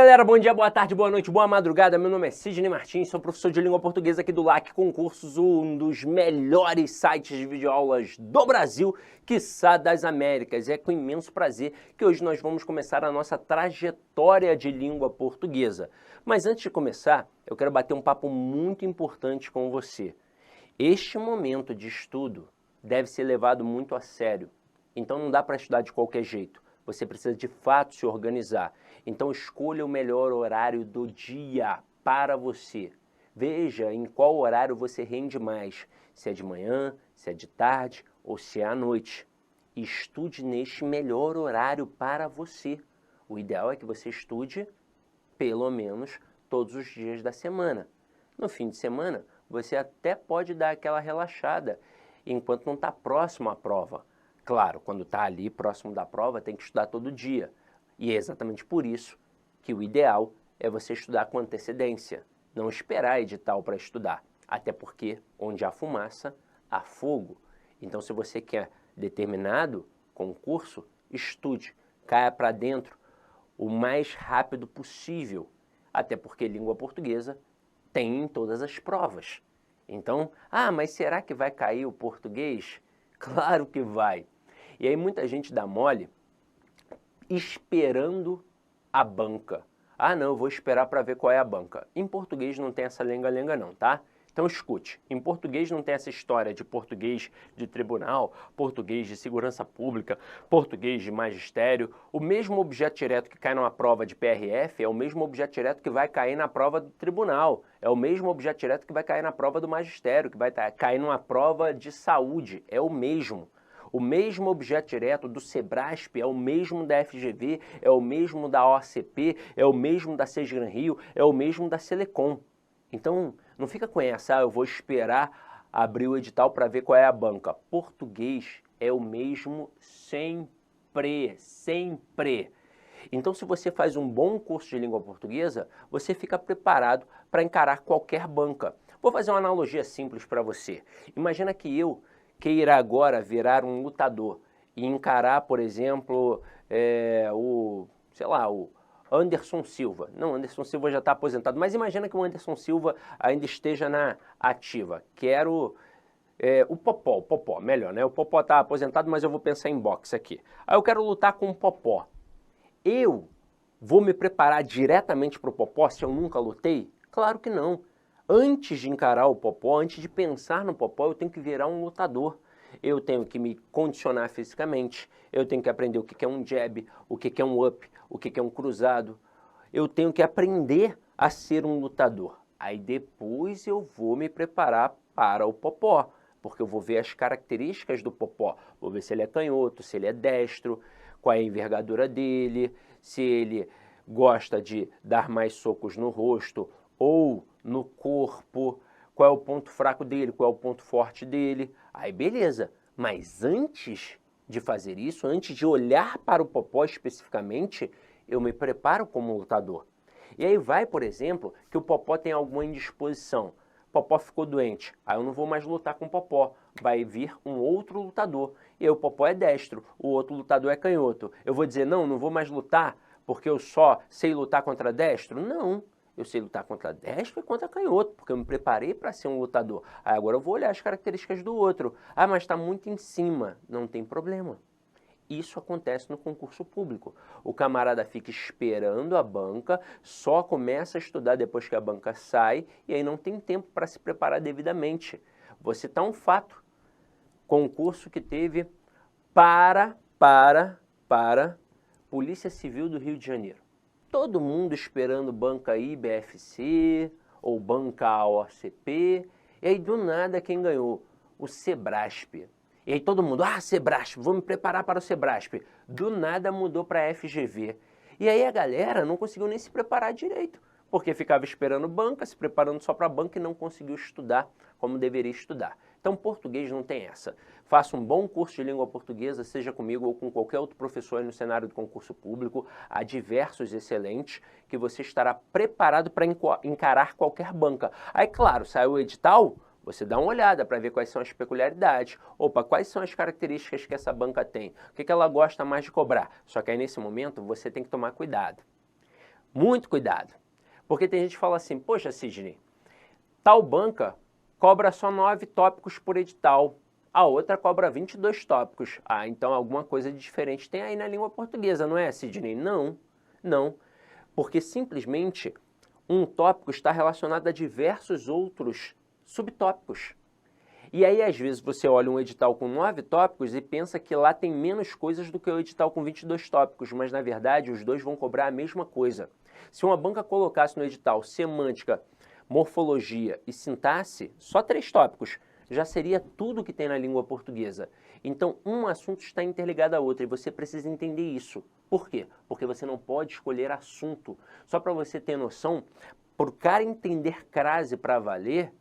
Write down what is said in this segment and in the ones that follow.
galera, bom dia, boa tarde, boa noite, boa madrugada. Meu nome é Sidney Martins, sou professor de língua portuguesa aqui do LAC Concursos, um dos melhores sites de videoaulas do Brasil, quiçá das Américas. É com imenso prazer que hoje nós vamos começar a nossa trajetória de língua portuguesa. Mas antes de começar, eu quero bater um papo muito importante com você. Este momento de estudo deve ser levado muito a sério, então não dá para estudar de qualquer jeito. Você precisa de fato se organizar. Então escolha o melhor horário do dia para você. Veja em qual horário você rende mais, se é de manhã, se é de tarde ou se é à noite. Estude neste melhor horário para você. O ideal é que você estude pelo menos todos os dias da semana. No fim de semana, você até pode dar aquela relaxada enquanto não está próximo à prova. Claro, quando está ali próximo da prova, tem que estudar todo dia. E é exatamente por isso que o ideal é você estudar com antecedência, não esperar edital para estudar. Até porque, onde há fumaça, há fogo. Então, se você quer determinado concurso, estude, caia para dentro o mais rápido possível. Até porque língua portuguesa tem em todas as provas. Então, mas será que vai cair o português? Claro que vai. E aí muita gente dá mole esperando a banca. Não, eu vou esperar para ver qual é a banca. Em português não tem essa lenga-lenga não, tá? Então escute, em português não tem essa história de português de tribunal, português de segurança pública, português de magistério. O mesmo objeto direto que cai numa prova de PRF é o mesmo objeto direto que vai cair na prova do tribunal. É o mesmo objeto direto que vai cair na prova do magistério, que vai cair numa prova de saúde. É o mesmo. O mesmo objeto direto do Sebrasp é o mesmo da FGV, é o mesmo da OCP, é o mesmo da Sesgran Rio, é o mesmo da Selecom. Então, não fica com essa, eu vou esperar abrir o edital para ver qual é a banca. Português é o mesmo sempre, sempre. Então, se você faz um bom curso de língua portuguesa, você fica preparado para encarar qualquer banca. Vou fazer uma analogia simples para você. Imagina que eu queira agora virar um lutador e encarar, por exemplo, o Anderson Silva. Não, Anderson Silva já está aposentado, mas imagina que o Anderson Silva ainda esteja na ativa. Quero o Popó, melhor, né? O Popó está aposentado, mas eu vou pensar em boxe aqui. Aí eu quero lutar com o Popó. Eu vou me preparar diretamente para o Popó se eu nunca lutei? Claro que não. Antes de encarar o Popó, antes de pensar no Popó, eu tenho que virar um lutador. Eu tenho que me condicionar fisicamente, eu tenho que aprender o que é um jab, o que é um up, o que é um cruzado. Eu tenho que aprender a ser um lutador. Aí depois eu vou me preparar para o Popó, porque eu vou ver as características do Popó. Vou ver se ele é canhoto, se ele é destro, qual é a envergadura dele, se ele gosta de dar mais socos no rosto ou no corpo, qual é o ponto fraco dele, qual é o ponto forte dele. Aí beleza, mas antes de fazer isso, antes de olhar para o Popó especificamente, eu me preparo como lutador. E aí vai, por exemplo, que o Popó tem alguma indisposição. O Popó ficou doente, aí eu não vou mais lutar com o Popó, vai vir um outro lutador. E aí o Popó é destro, o outro lutador é canhoto. Eu vou dizer, não vou mais lutar porque eu só sei lutar contra destro? Não. Eu sei lutar contra destro e contra canhoto, porque eu me preparei para ser um lutador. Aí agora eu vou olhar as características do outro. Mas está muito em cima. Não tem problema. Isso acontece no concurso público. O camarada fica esperando a banca, só começa a estudar depois que a banca sai, e aí não tem tempo para se preparar devidamente. Vou citar um fato. Concurso que teve para Polícia Civil do Rio de Janeiro. Todo mundo esperando banca IBFC ou banca OCP, e aí do nada quem ganhou? O Sebrasp. E aí todo mundo, Sebrasp, vou me preparar para o Sebrasp. Do nada mudou para FGV. E aí a galera não conseguiu nem se preparar direito, porque ficava esperando banca, se preparando só para banca e não conseguiu estudar como deveria estudar. Então, português não tem essa. Faça um bom curso de língua portuguesa, seja comigo ou com qualquer outro professor aí no cenário do concurso público. Há diversos excelentes que você estará preparado para encarar qualquer banca. Aí, claro, saiu o edital, você dá uma olhada para ver quais são as peculiaridades. Quais são as características que essa banca tem? O que ela gosta mais de cobrar? Só que aí, nesse momento, você tem que tomar cuidado. Muito cuidado. Porque tem gente que fala assim, poxa, Sidney, tal banca cobra só 9 tópicos por edital, a outra cobra 22 tópicos. Ah, então alguma coisa de diferente tem aí na língua portuguesa, não é, Sidney? Não, não. Porque simplesmente um tópico está relacionado a diversos outros subtópicos. E aí, às vezes, você olha um edital com 9 tópicos e pensa que lá tem menos coisas do que o edital com 22 tópicos, mas, na verdade, os dois vão cobrar a mesma coisa. Se uma banca colocasse no edital semântica, morfologia e sintaxe, só 3 tópicos, já seria tudo que tem na língua portuguesa. Então, um assunto está interligado a outro e você precisa entender isso. Por quê? Porque você não pode escolher assunto. Só para você ter noção, para o cara entender crase para valer,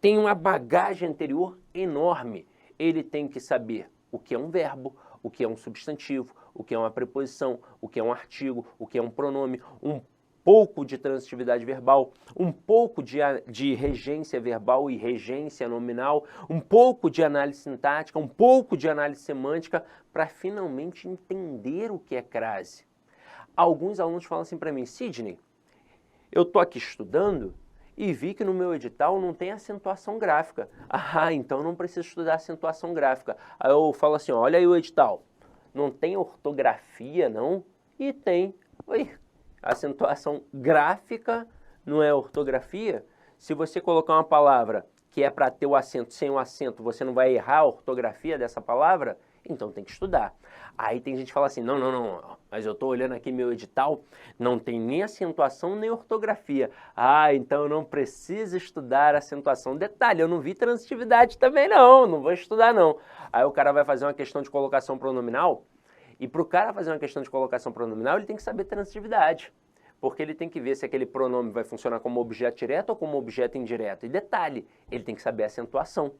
tem uma bagagem anterior enorme. Ele tem que saber o que é um verbo, o que é um substantivo, o que é uma preposição, o que é um artigo, o que é um pronome, um pouco de transitividade verbal, um pouco de regência verbal e regência nominal, um pouco de análise sintática, um pouco de análise semântica, para finalmente entender o que é crase. Alguns alunos falam assim para mim, Sidney, eu estou aqui estudando e vi que no meu edital não tem acentuação gráfica. Ah, então não preciso estudar acentuação gráfica. Aí eu falo assim, olha aí o edital, não tem ortografia não? E tem. Oi, acentuação gráfica não é ortografia? Se você colocar uma palavra que é para ter o acento sem o acento, você não vai errar a ortografia dessa palavra? Então tem que estudar. Aí tem gente que fala assim, não, mas eu estou olhando aqui meu edital, não tem nem acentuação nem ortografia. Ah, então eu não preciso estudar acentuação. Detalhe, eu não vi transitividade também não vou estudar não. Aí o cara vai fazer uma questão de colocação pronominal, e para o cara fazer uma questão de colocação pronominal, ele tem que saber transitividade. Porque ele tem que ver se aquele pronome vai funcionar como objeto direto ou como objeto indireto. E detalhe, ele tem que saber a acentuação.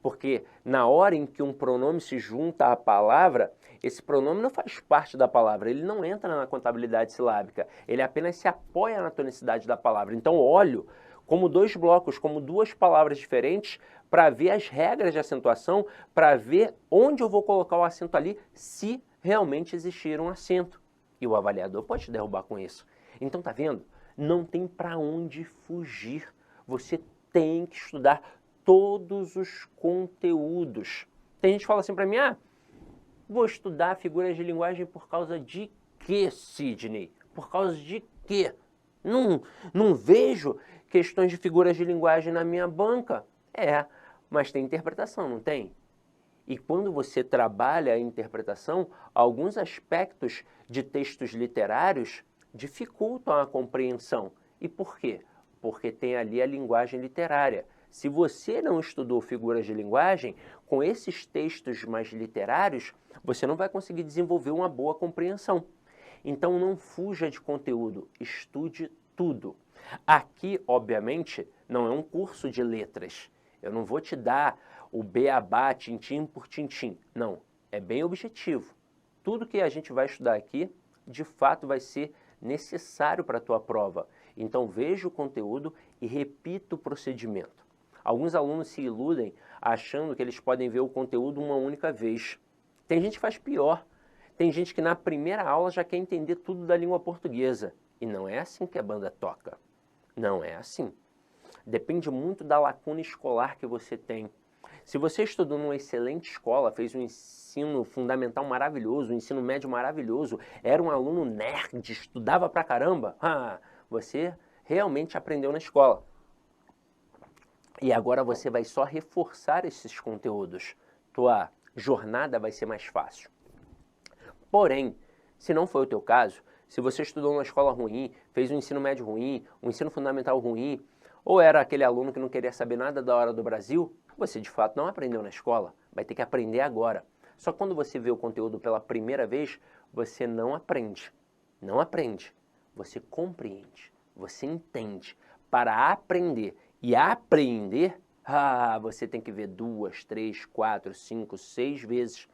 Porque na hora em que um pronome se junta à palavra, esse pronome não faz parte da palavra, ele não entra na contabilidade silábica, ele apenas se apoia na tonicidade da palavra. Então olho como dois blocos, como duas palavras diferentes, para ver as regras de acentuação, para ver onde eu vou colocar o acento ali, se realmente existir um acento. E o avaliador pode te derrubar com isso. Então tá vendo? Não tem para onde fugir. Você tem que estudar todos os conteúdos. Tem gente que fala assim para mim, vou estudar figuras de linguagem por causa de quê, Sidney? Por causa de quê? Não vejo questões de figuras de linguagem na minha banca. Mas tem interpretação, não tem? E quando você trabalha a interpretação, alguns aspectos de textos literários dificultam a compreensão. E por quê? Porque tem ali a linguagem literária. Se você não estudou figuras de linguagem, com esses textos mais literários, você não vai conseguir desenvolver uma boa compreensão. Então não fuja de conteúdo, estude tudo. Aqui, obviamente, não é um curso de letras. Eu não vou te dar o beabá, tintim por tintim. Não, é bem objetivo. Tudo que a gente vai estudar aqui, de fato, vai ser necessário para a tua prova. Então veja o conteúdo e repita o procedimento. Alguns alunos se iludem achando que eles podem ver o conteúdo uma única vez. Tem gente que faz pior. Tem gente que na primeira aula já quer entender tudo da língua portuguesa. E não é assim que a banda toca. Não é assim. Depende muito da lacuna escolar que você tem. Se você estudou numa excelente escola, fez um ensino fundamental maravilhoso, um ensino médio maravilhoso, era um aluno nerd, estudava pra caramba, você realmente aprendeu na escola. E agora você vai só reforçar esses conteúdos. Tua jornada vai ser mais fácil. Porém, se não foi o teu caso, se você estudou numa escola ruim, fez um ensino médio ruim, um ensino fundamental ruim, ou era aquele aluno que não queria saber nada da hora do Brasil, você de fato não aprendeu na escola, vai ter que aprender agora. Só quando você vê o conteúdo pela primeira vez, você não aprende. Não aprende, você compreende, você entende. Para aprender e apreender, você tem que ver 2, 3, 4, 5, 6 vezes.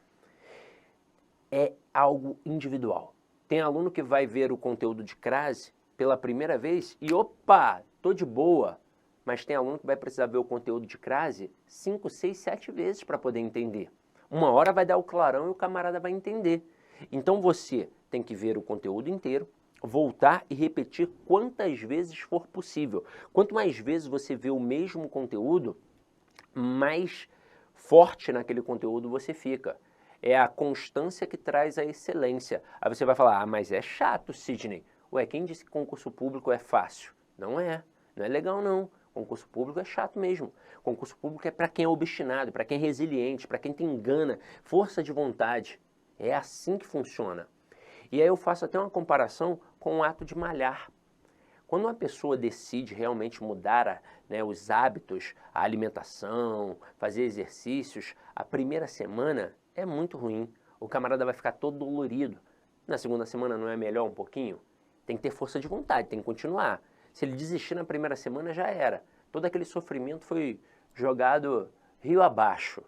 É algo individual. Tem aluno que vai ver o conteúdo de crase pela primeira vez e opa, tô de boa. Mas tem aluno que vai precisar ver o conteúdo de crase 5, 6, 7 vezes para poder entender. Uma hora vai dar o clarão e o camarada vai entender. Então você tem que ver o conteúdo inteiro, voltar e repetir quantas vezes for possível. Quanto mais vezes você vê o mesmo conteúdo, mais forte naquele conteúdo você fica. É a constância que traz a excelência. Aí você vai falar, mas é chato, Sidney. Ué, quem disse que concurso público é fácil? Não é legal não. Concurso público é chato mesmo. Concurso público é para quem é obstinado, para quem é resiliente, para quem tem gana, força de vontade. É assim que funciona. E aí eu faço até uma comparação com o ato de malhar. Quando uma pessoa decide realmente mudar os hábitos, a alimentação, fazer exercícios, a primeira semana é muito ruim. O camarada vai ficar todo dolorido. Na segunda semana não é melhor um pouquinho? Tem que ter força de vontade, tem que continuar. Se ele desistir na primeira semana, já era. Todo aquele sofrimento foi jogado rio abaixo.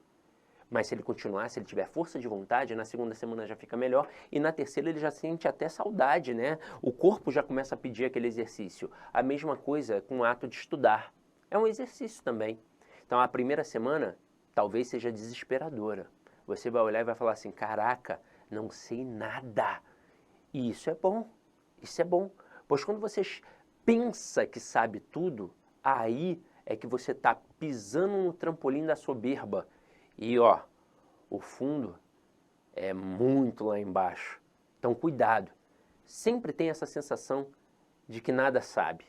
Mas se ele continuar, se ele tiver força de vontade, na segunda semana já fica melhor e na terceira ele já sente até saudade, né? O corpo já começa a pedir aquele exercício. A mesma coisa com o ato de estudar. É um exercício também. Então a primeira semana talvez seja desesperadora. Você vai olhar e vai falar assim, caraca, não sei nada. E isso é bom, isso é bom. Pois quando você pensa que sabe tudo, aí é que você está pisando no trampolim da soberba. E ó, o fundo é muito lá embaixo. Então cuidado. Sempre tem essa sensação de que nada sabe.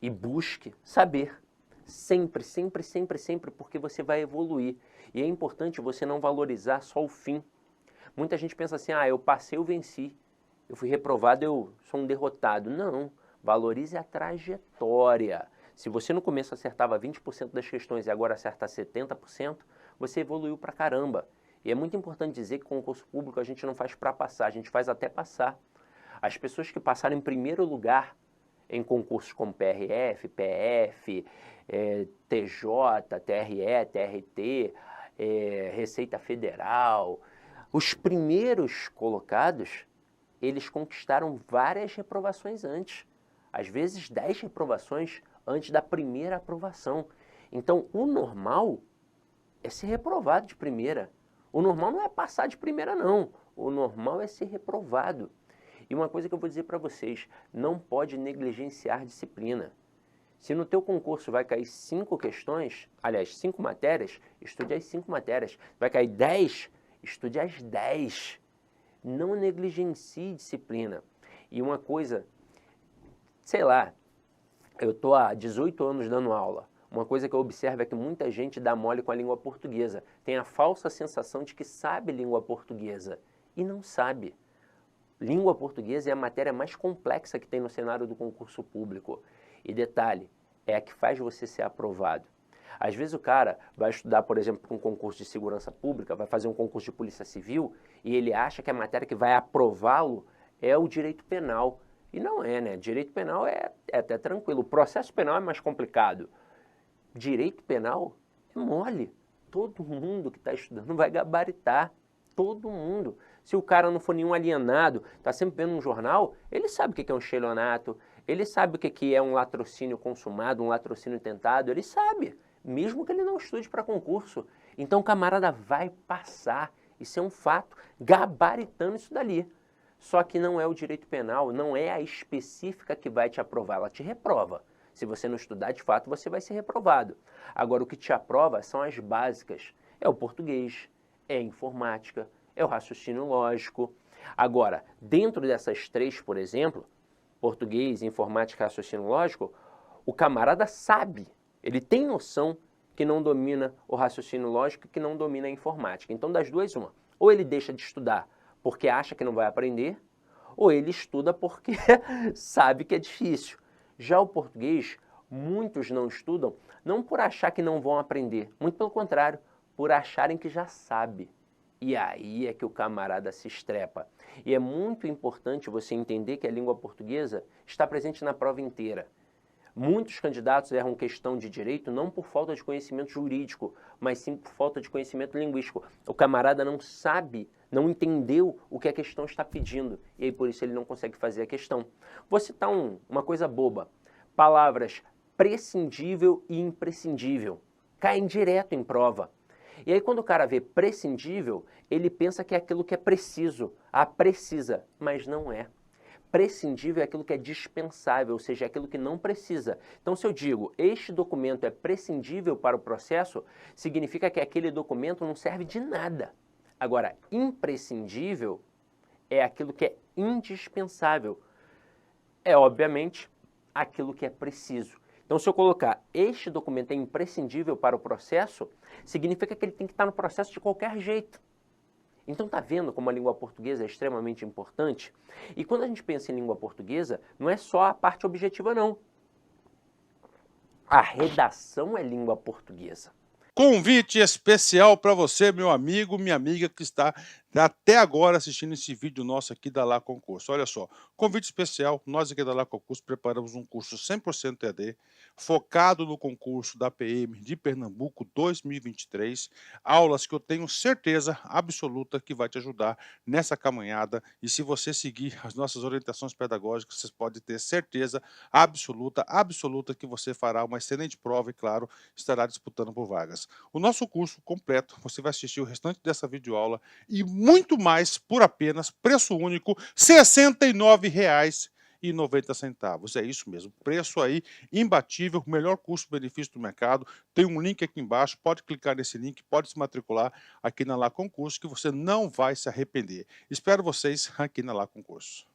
E busque saber. Sempre, sempre, sempre, sempre, porque você vai evoluir. E é importante você não valorizar só o fim. Muita gente pensa assim, eu passei, eu venci. Eu fui reprovado, eu sou um derrotado. Não, valorize a trajetória. Se você no começo acertava 20% das questões e agora acerta 70%, você evoluiu pra caramba. E é muito importante dizer que concurso público a gente não faz para passar, a gente faz até passar. As pessoas que passaram em primeiro lugar em concursos como PRF, PF, TJ, TRE, TRT, Receita Federal, os primeiros colocados, eles conquistaram várias reprovações antes. Às vezes 10 reprovações antes da primeira aprovação. Então, o normal é ser reprovado de primeira. O normal não é passar de primeira, não. O normal é ser reprovado. E uma coisa que eu vou dizer para vocês, não pode negligenciar disciplina. Se no teu concurso vai cair 5 questões, aliás, 5 matérias, estude as 5 matérias. Vai cair 10, estude as 10. Não negligencie disciplina. E uma coisa, sei lá, eu estou há 18 anos dando aula. Uma coisa que eu observo é que muita gente dá mole com a língua portuguesa. Tem a falsa sensação de que sabe língua portuguesa. E não sabe. Língua portuguesa é a matéria mais complexa que tem no cenário do concurso público. E detalhe, é a que faz você ser aprovado. Às vezes o cara vai estudar, por exemplo, para um concurso de segurança pública, vai fazer um concurso de polícia civil, e ele acha que a matéria que vai aprová-lo é o direito penal. E não é, né? Direito penal é até tranquilo. O processo penal é mais complicado. Direito penal é mole. Todo mundo que está estudando vai gabaritar. Todo mundo. Se o cara não for nenhum alienado, está sempre vendo um jornal, ele sabe o que é um estelionato, ele sabe o que é um latrocínio consumado, um latrocínio tentado, ele sabe, mesmo que ele não estude para concurso. Então o camarada vai passar, isso é um fato, gabaritando isso dali. Só que não é o direito penal, não é a específica que vai te aprovar, ela te reprova. Se você não estudar, de fato, você vai ser reprovado. Agora, o que te aprova são as básicas. É o português, é a informática, é o raciocínio lógico. Agora, dentro dessas 3, por exemplo, português, informática e raciocínio lógico, o camarada sabe, ele tem noção que não domina o raciocínio lógico e que não domina a informática. Então, das duas, uma. Ou ele deixa de estudar porque acha que não vai aprender, ou ele estuda porque sabe que é difícil. Já o português, muitos não estudam, não por achar que não vão aprender, muito pelo contrário, por acharem que já sabe. E aí é que o camarada se estrepa. E é muito importante você entender que a língua portuguesa está presente na prova inteira. Muitos candidatos erram questão de direito não por falta de conhecimento jurídico, mas sim por falta de conhecimento linguístico. O camarada não sabe, não entendeu o que a questão está pedindo, e aí por isso ele não consegue fazer a questão. Vou citar uma coisa boba. Palavras prescindível e imprescindível. Caem direto em prova. E aí quando o cara vê prescindível, ele pensa que é aquilo que é preciso. Precisa, mas não é. prescindível é aquilo que é dispensável, ou seja, é aquilo que não precisa. Então, se eu digo, este documento é prescindível para o processo, significa que aquele documento não serve de nada. Agora, imprescindível é aquilo que é indispensável. É, obviamente, aquilo que é preciso. Então, se eu colocar este documento é imprescindível para o processo, significa que ele tem que estar no processo de qualquer jeito. Então, tá vendo como a língua portuguesa é extremamente importante? E quando a gente pensa em língua portuguesa, não é só a parte objetiva, não. A redação é língua portuguesa. Convite especial para você, meu amigo, minha amiga que está até agora assistindo esse vídeo nosso aqui da Lá Concurso. Olha só, convite especial, nós aqui da Lá Concurso preparamos um curso 100% EAD, focado no concurso da PM de Pernambuco 2023, aulas que eu tenho certeza absoluta que vai te ajudar nessa caminhada, e se você seguir as nossas orientações pedagógicas, você pode ter certeza absoluta que você fará uma excelente prova e, claro, estará disputando por vagas. O nosso curso completo, você vai assistir o restante dessa videoaula e muito mais por apenas preço único, R$ 69,90. É isso mesmo, preço aí imbatível, melhor custo-benefício do mercado. Tem um link aqui embaixo, pode clicar nesse link, pode se matricular aqui na Lá Concurso que você não vai se arrepender. Espero vocês aqui na Lá Concurso.